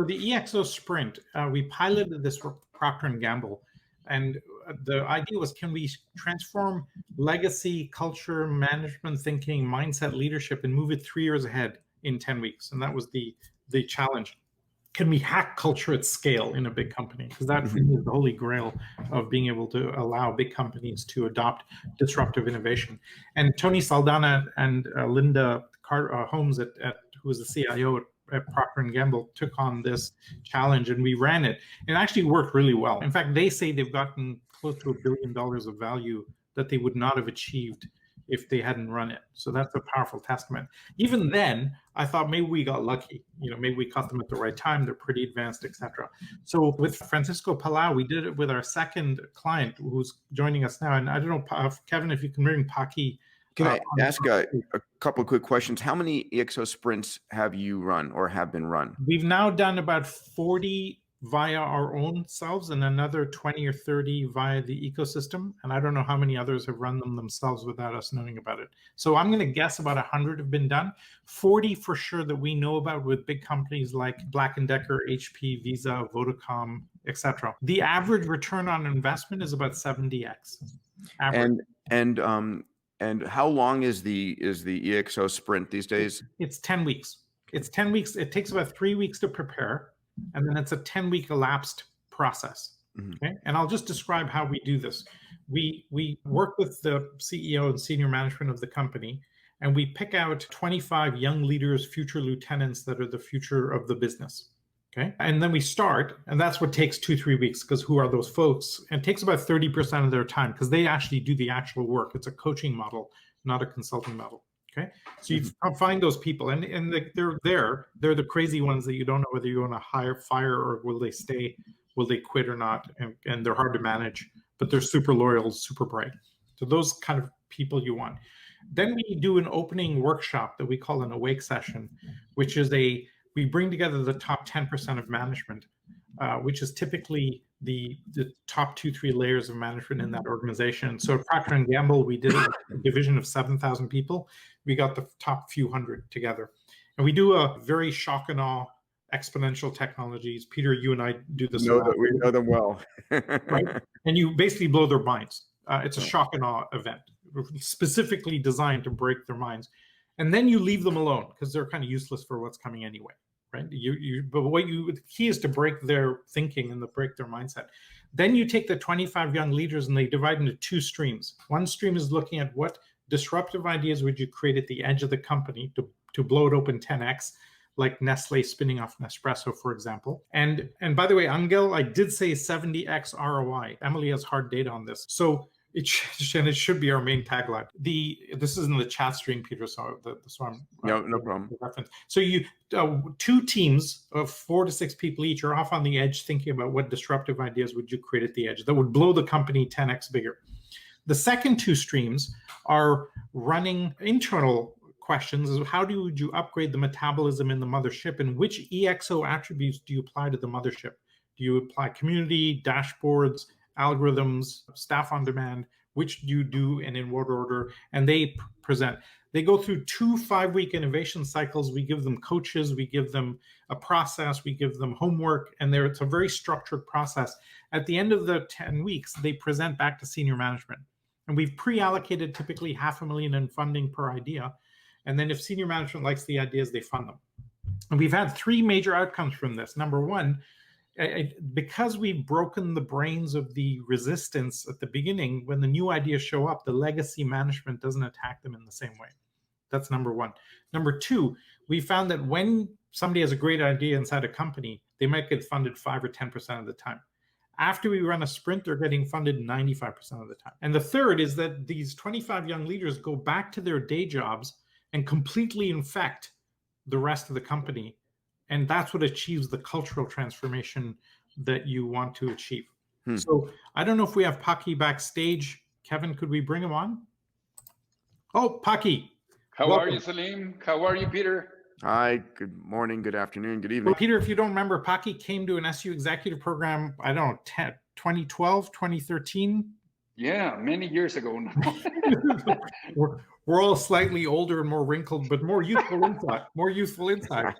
For the EXO Sprint, we piloted this for Procter Gamble. And the idea was, can we transform legacy, culture, management thinking, mindset, leadership, and move it 3 years ahead in 10 weeks? And that was the challenge. Can we hack culture at scale in a big company? Because that for me is the holy grail of being able to allow big companies to adopt disruptive innovation. And Tony Saldana and Linda Holmes, who was the CIO at Procter & Gamble, took on this challenge, and we ran it. It actually worked really well. In fact, they say they've gotten close to $1 billion of value that they would not have achieved if they hadn't run it. So that's a powerful testament. Even then, I thought maybe we got lucky. Maybe we caught them at the right time. They're pretty advanced, etc. So with Francisco Palau, we did it with our second client who's joining us now. And I don't know, Kevin, if you can bring Paqui. Can I ask a couple of quick questions? How many EXO sprints have you run or have been run? We've now done about 40 via our own selves and another 20 or 30 via the ecosystem. And I don't know how many others have run them themselves without us knowing about it. So I'm going to guess about 100 have been done. 40 for sure that we know about with big companies like Black & Decker, HP, Visa, Vodacom, etc. The average return on investment is about 70x. Average. And how long is the EXO sprint these days? It's 10 weeks. It's 10 weeks. It takes about 3 weeks to prepare. And then it's a 10-week elapsed process. Okay. And I'll just describe how we do this. We work with the CEO and senior management of the company, and we pick out 25 young leaders, future lieutenants that are the future of the business. Okay. And then we start, and that's what takes 2-3 weeks, because who are those folks? And it takes about 30% of their time because they actually do the actual work. It's a coaching model, not a consulting model. Okay, so you find those people, and they're there. They're the crazy ones that you don't know whether you want to fire, or will they stay, will they quit or not, and they're hard to manage, but they're super loyal, super bright. So those kind of people you want. Then we do an opening workshop that we call an awake session, which is we bring together the top 10% of management, which is typically the top 2-3 layers of management in that organization. So at Procter & Gamble, we did a division of 7,000 people. We got the top few hundred together. And we do a very shock and awe exponential technologies. Peter, you and I do this. We know them well. Right? And you basically blow their minds. It's a shock and awe event, specifically designed to break their minds. And then you leave them alone because they're kind of useless for what's coming anyway. Right. But the key is to break their thinking and to break their mindset. Then you take the 25 young leaders and they divide into 2 streams. One stream is looking at what disruptive ideas would you create at the edge of the company to blow it open 10x, like Nestle spinning off Nespresso, for example. And by the way, Angel, I did say 70x ROI. Emily has hard data on this. So it should be our main tagline. This is in the chat stream, Peter. So I'm no problem. So you 2 teams of 4 to 6 people each are off on the edge thinking about what disruptive ideas would you create at the edge that would blow the company 10x bigger. The second 2 streams are running internal questions: is how would you upgrade the metabolism in the mothership, and which EXO attributes do you apply to the mothership? Do you apply community, dashboards, algorithms, staff on demand? Which do you do and in what order? And they present. They go through 2 5-week innovation cycles. We give them coaches, we give them a process, we give them homework, and it's a very structured process. At the end of the 10 weeks, they present back to senior management. And we've pre-allocated typically $500,000 in funding per idea. And then if senior management likes the ideas, they fund them. And we've had 3 major outcomes from this. Number one, because we've broken the brains of the resistance at the beginning, when the new ideas show up, the legacy management doesn't attack them in the same way. That's number one. Number two, we found that when somebody has a great idea inside a company, they might get funded 5 or 10% of the time. After we run a sprint, they're getting funded 95% of the time. And the third is that these 25 young leaders go back to their day jobs and completely infect the rest of the company. And that's what achieves the cultural transformation that you want to achieve. So I don't know if we have Paqui backstage. Kevin, could we bring him on? Oh, Paqui. How are you, Salim? How are you, Peter? Hi, good morning, good afternoon, good evening. Well, Peter, if you don't remember, Paqui came to an SU executive program, I don't know, 2012, 2013? Yeah, many years ago now. we're all slightly older and more wrinkled, but more youthful inside.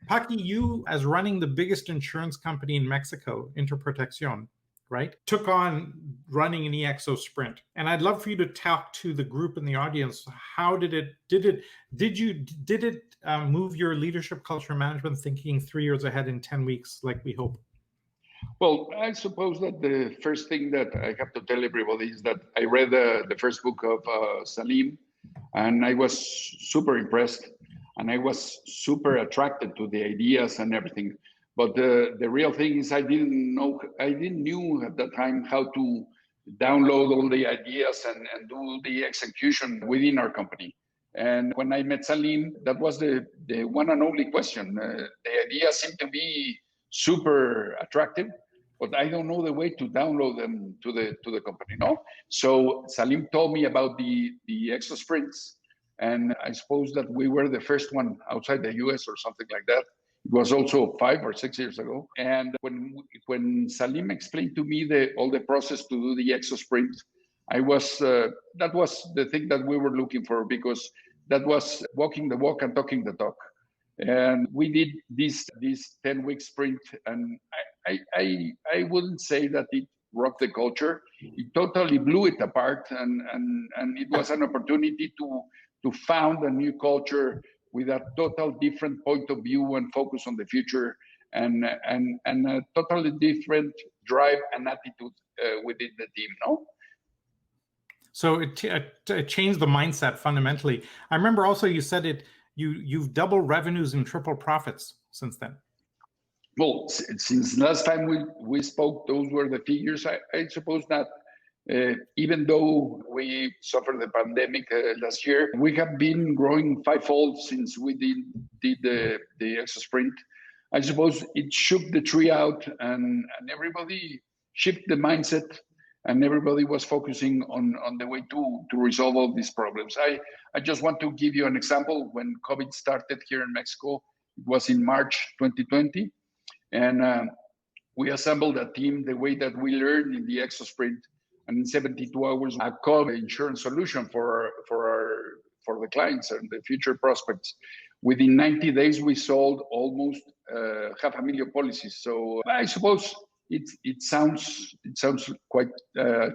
Paqui, you, as running the biggest insurance company in Mexico, Interproteccion, right, took on running an EXO Sprint. And I'd love for you to talk to the group in the audience. How did it move your leadership, culture, and management thinking 3 years ahead in 10 weeks, like we hope? Well, I suppose that the first thing that I have to tell everybody is that I read the first book of Salim, and I was super impressed, and I was super attracted to the ideas and everything. But the real thing is I didn't knew at that time how to download all the ideas and do the execution within our company. And when I met Salim, that was the one and only question. The idea seemed to be super attractive, but I don't know the way to download them to the company, no? So Salim told me about the EXO Sprints, and I suppose that we were the first one outside the US or something like that. It was also 5 or 6 years ago. And when Salim explained to me all the process to do the EXO Sprint, that was the thing that we were looking for, because that was walking the walk and talking the talk. And we did this 10-week sprint, and I wouldn't say that it rocked the culture. It totally blew it apart, and it was an opportunity to found a new culture with a total different point of view and focus on the future, and a totally different drive and attitude within the team, no? So it changed the mindset fundamentally. I remember also you said you've doubled revenues and tripled profits since then. Well, since last time we spoke, those were the figures. I suppose that even though we suffered the pandemic last year, we have been growing fivefold since we did the EXO Sprint. I suppose it shook the tree out, and everybody shifted the mindset, and everybody was focusing on the way to resolve all these problems. I just want to give you an example. When COVID started here in Mexico, it was in March 2020, and we assembled a team the way that we learned in the EXO Sprint, and in 72 hours, a COVID insurance solution for the clients and the future prospects. Within 90 days, we sold almost 500,000 policies. So I suppose it sounds quite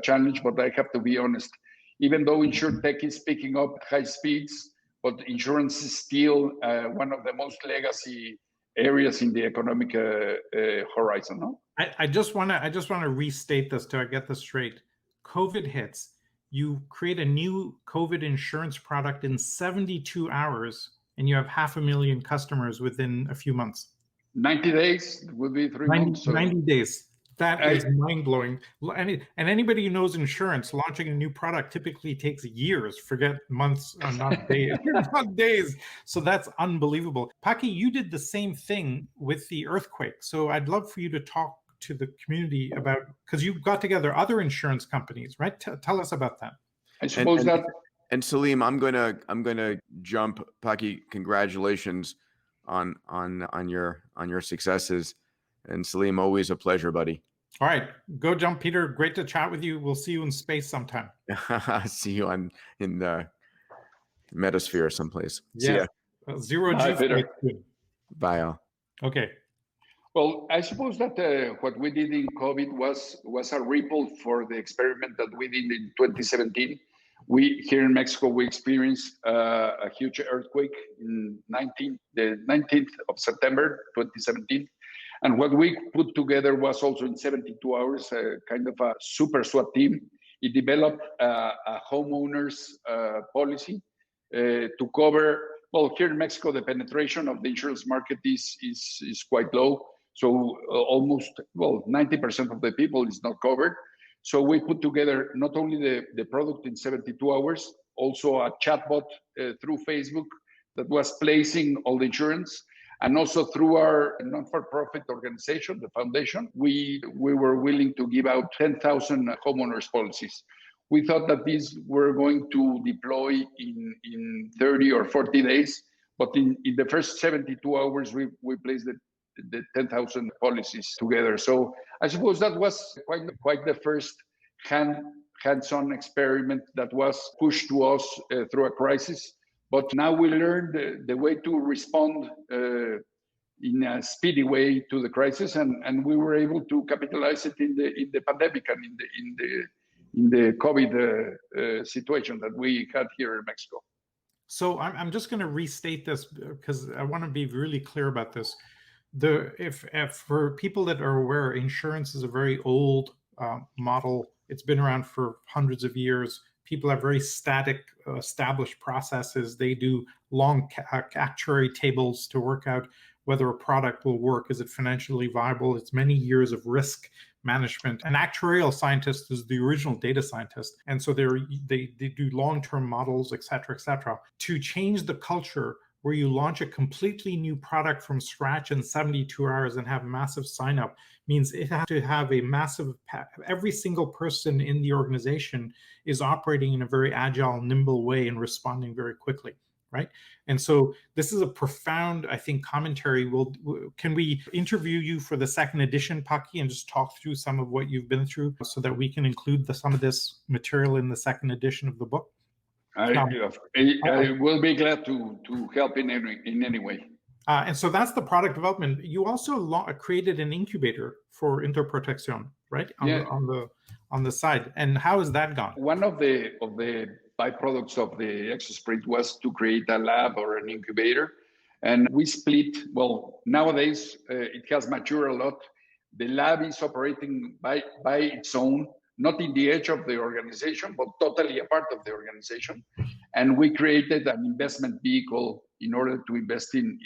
challenging, but I have to be honest. Even though insurtech is picking up high speeds, but insurance is still one of the most legacy areas in the economic horizon. No? I just want to restate this to get this straight. COVID hits. You create a new COVID insurance product in 72 hours, and you have 500,000 customers within a few months. 90 days will be 3 months. So 90 days. That is mind-blowing. And anybody who knows insurance, launching a new product typically takes years. Forget months, not days. Not days. So that's unbelievable. Paqui, you did the same thing with the earthquake. So I'd love for you to talk to the community about, because you got together other insurance companies, right? Tell us about that. I suppose and Salim, I'm gonna jump. Paqui, congratulations on your successes. And Salim, always a pleasure, buddy. All right, go jump, Peter. Great to chat with you. We'll see you in space sometime. See you in the metasphere someplace. Yeah. See ya. 0G. Peter. Bye all. Okay. Well, I suppose that what we did in COVID was a ripple for the experiment that we did in 2017. We here in Mexico, we experienced a huge earthquake in the 19th of September 2017. And what we put together was also in 72 hours, kind of a super SWAT team. It developed a homeowners policy to cover, well, here in Mexico, the penetration of the insurance market is quite low. So almost, 90% of the people is not covered. So we put together not only the product in 72 hours, also a chatbot through Facebook that was placing all the insurance. And also through our non-for-profit organization, the foundation, we were willing to give out 10,000 homeowners policies. We thought that these were going to deploy in 30 or 40 days, but in the first 72 hours, we placed the 10,000 policies together. So I suppose that was quite the first hands-on experiment that was pushed to us through a crisis. But now we learned the way to respond in a speedy way to the crisis, and we were able to capitalize it in the pandemic and in the COVID situation that we had here in Mexico. So I'm just going to restate this because I want to be really clear about this. If for people that are aware, insurance is a very old model. It's been around for hundreds of years. People have very static, established processes. They do long actuary tables to work out whether a product will work. Is it financially viable? It's many years of risk management. An actuarial scientist is the original data scientist. And so they do long-term models, et cetera, to change the culture where you launch a completely new product from scratch in 72 hours and have massive sign up means it has to have a massive, every single person in the organization is operating in a very agile, nimble way and responding very quickly, right? And so this is a profound, I think, commentary. Can we interview you for the second edition, Paqui, and just talk through some of what you've been through so that we can include some of this material in the second edition of the book? I will be glad to help in any way. And so that's the product development. You also created an incubator for Interproteccion, right? On the side. And how has that gone? One of the byproducts of the EXO Sprint was to create a lab or an incubator. And we split, well, nowadays it has matured a lot. The lab is operating by its own, not in the edge of the organization, but totally a part of the organization. And we created an investment vehicle in order to invest in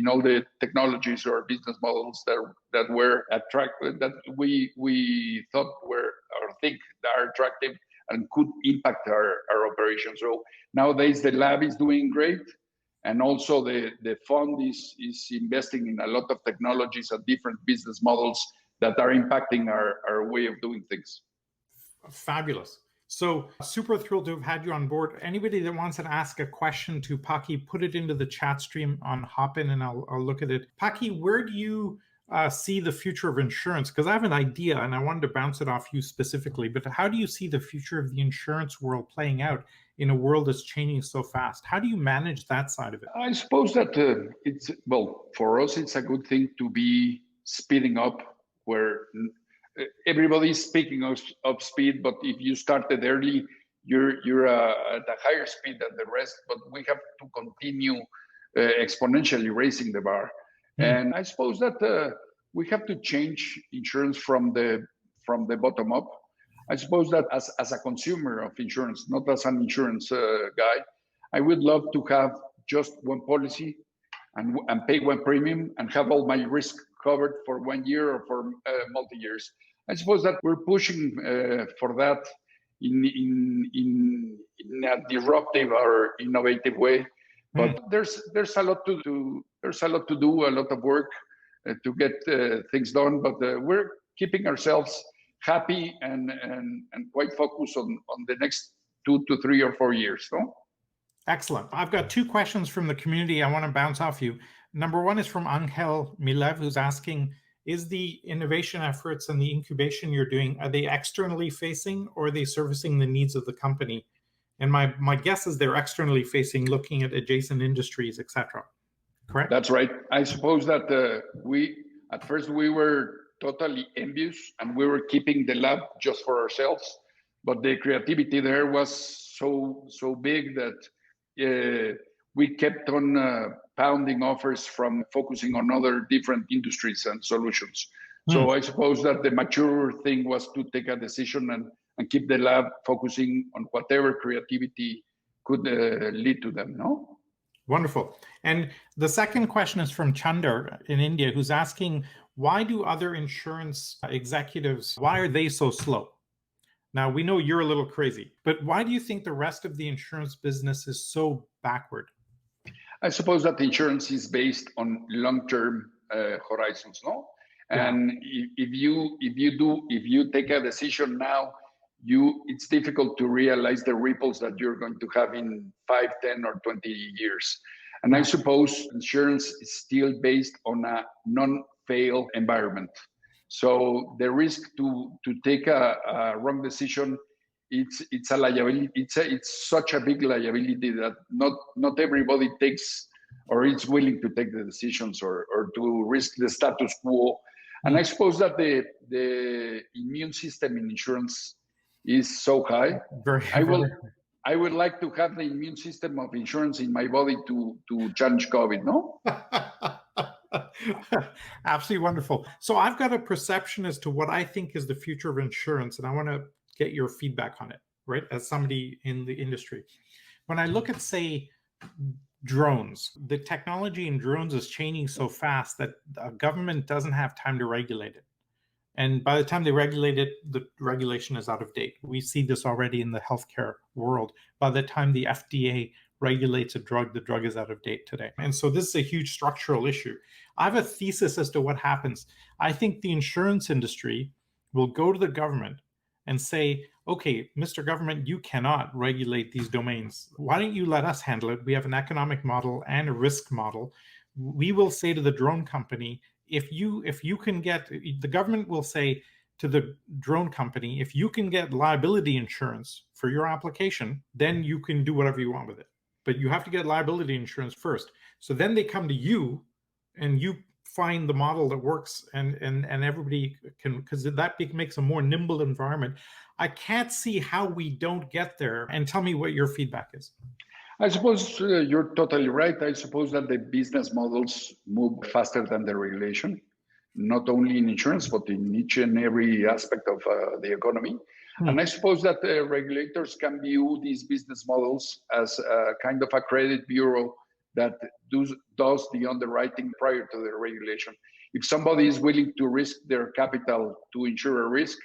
all the technologies or business models that were attractive, that we thought were or think are attractive and could impact our operations. So nowadays the lab is doing great. And also the fund is investing in a lot of technologies and different business models that are impacting our way of doing things. Fabulous. So super thrilled to have had you on board. Anybody that wants to ask a question to Paqui, put it into the chat stream on Hopin and I'll look at it. Paqui, where do you see the future of insurance? Because I have an idea and I wanted to bounce it off you specifically, but how do you see the future of the insurance world playing out in a world that's changing so fast? How do you manage that side of it? I suppose that it's, well, for us, it's a good thing to be speeding up where everybody's speaking of speed, but if you started early, you're at a higher speed than the rest, but we have to continue exponentially raising the bar. And I suppose that we have to change insurance from the bottom up. I suppose that as a consumer of insurance, not as an insurance guy, I would love to have just one policy and pay one premium and have all my risk covered for 1 year or for multi-years. I suppose that we're pushing for that in a disruptive or innovative way. But there's a lot to do. There's a lot to do, a lot of work to get things done. But we're keeping ourselves happy and quite focused on the next 2 to 3 or 4 years. No? Excellent. I've got 2 questions from the community I want to bounce off you. Number 1 is from Angel Milev, who's asking, is the innovation efforts and the incubation you're doing, are they externally facing or are they servicing the needs of the company? And my guess is they're externally facing, looking at adjacent industries, etc. Correct? That's right. I suppose that at first we were totally envious and we were keeping the lab just for ourselves. But the creativity there was so big that we kept on pounding offers from focusing on other different industries and solutions. So I suppose that the mature thing was to take a decision and keep the lab focusing on whatever creativity could lead to them, no? Wonderful. And the second question is from Chandar in India, who's asking, why do other insurance executives, why are they so slow? Now, we know you're a little crazy, but why do you think the rest of the insurance business is so backward? I suppose that insurance is based on long-term horizons, no? Yeah. And if you take a decision now, it's difficult to realize the ripples that you're going to have in 5, 10, or 20 years. And I suppose insurance is still based on a non-fail environment. So the risk to take a wrong decision, it's a liability. It's such a big liability that not everybody takes or it's willing to take the decisions or to risk the status quo. And I suppose that the immune system in insurance is so high. I would like to have the immune system of insurance in my body to challenge COVID, no? Absolutely wonderful. So I've got a perception as to what I think is the future of insurance, and I want to get your feedback on it, right? As somebody in the industry. When I look at, say, drones, the technology in drones is changing so fast that the government doesn't have time to regulate it. And by the time they regulate it, the regulation is out of date. We see this already in the healthcare world. By the time the FDA regulates a drug, the drug is out of date today. And so this is a huge structural issue. I have a thesis as to what happens. I think the insurance industry will go to the government and say, okay, Mr. Government, you cannot regulate these domains. Why don't you let us handle it? We have an economic model and a risk model. We will say to the drone company, if you can get, the government will say to the drone company, if you can get liability insurance for your application, then you can do whatever you want with it. But you have to get liability insurance first. So then they come to you and you find the model that works and everybody can, because that makes a more nimble environment. I can't see how we don't get there. And tell me what your feedback is. I suppose you're totally right. I suppose that the business models move faster than the regulation, not only in insurance, but in each and every aspect of the economy. And I suppose that regulators can view these business models as a kind of a credit bureau that does the underwriting prior to the regulation. If somebody is willing to risk their capital to insure a risk,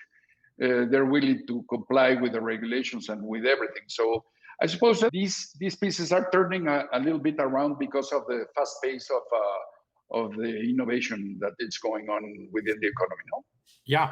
they're willing to comply with the regulations and with everything. So I suppose that these pieces are turning a little bit around because of the fast pace of the innovation that is going on within the economy. No? Yeah,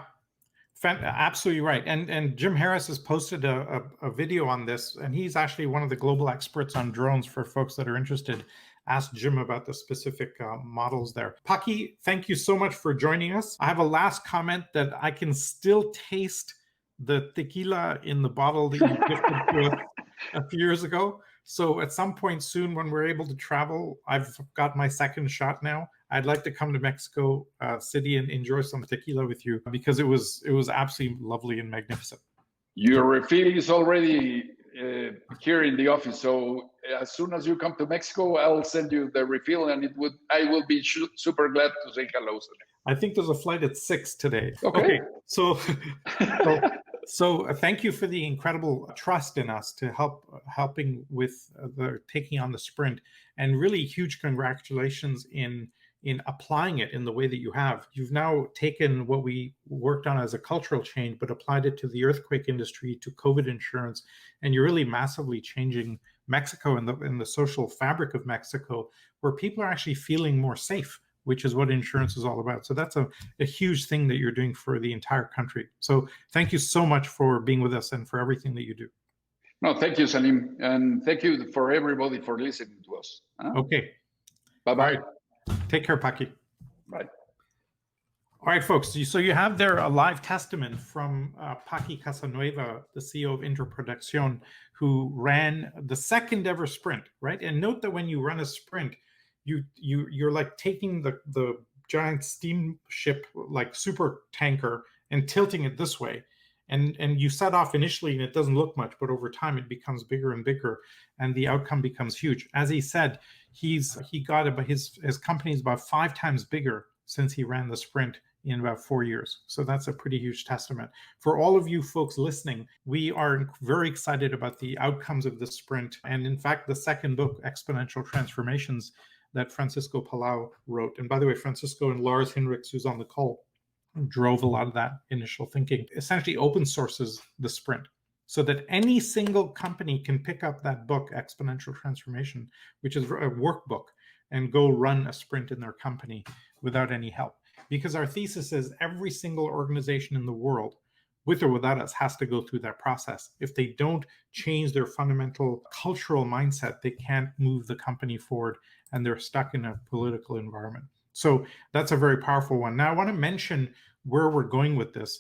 absolutely right. And Jim Harris has posted a video on this, and he's actually one of the global experts on drones for folks that are interested. Ask Jim about the specific models there. Paqui, thank you so much for joining us. I have a last comment that I can still taste the tequila in the bottle that you gifted to us a few years ago. So at some point soon when we're able to travel, I've got my second shot now. I'd like to come to Mexico City and enjoy some tequila with you because it was absolutely lovely and magnificent. Your refill is already here in the office. So as soon as you come to Mexico, I'll send you the refill, and I will be super glad to say hello. I think there's a flight at 6 today. Okay. So thank you for the incredible trust in us to helping with taking on the sprint, and really huge congratulations in applying it in the way that you have. You've now taken what we worked on as a cultural change, but applied it to the earthquake industry, to COVID insurance, and you're really massively changing Mexico and the social fabric of Mexico, where people are actually feeling more safe, which is what insurance is all about. So that's a huge thing that you're doing for the entire country. So thank you so much for being with us and for everything that you do. No, thank you, Salim. And thank you for everybody for listening to us. Okay. Bye-bye. Take care, Paqui. Bye. All right, folks. So you have there a live testament from Paqui Casanueva, the CEO of Interproteccion, who ran the second ever sprint, right? And note that when you run a sprint, you're like taking the giant steamship, like super tanker, and tilting it this way. And you set off initially and it doesn't look much, but over time it becomes bigger and bigger and the outcome becomes huge. As he said, he got about his company is about 5 times bigger since he ran the sprint in about 4 years. So that's a pretty huge testament. For all of you folks listening, we are very excited about the outcomes of this sprint. And in fact, the second book, Exponential Transformations, that Francisco Palau wrote. And by the way, Francisco and Lars Hinrichs, who's on the call, drove a lot of that initial thinking, essentially open sources the sprint so that any single company can pick up that book, Exponential Transformation, which is a workbook, and go run a sprint in their company without any help. Because our thesis is every single organization in the world, with or without us, has to go through that process. If they don't change their fundamental cultural mindset, they can't move the company forward, and they're stuck in a political environment. So that's a very powerful one. Now, I want to mention where we're going with this.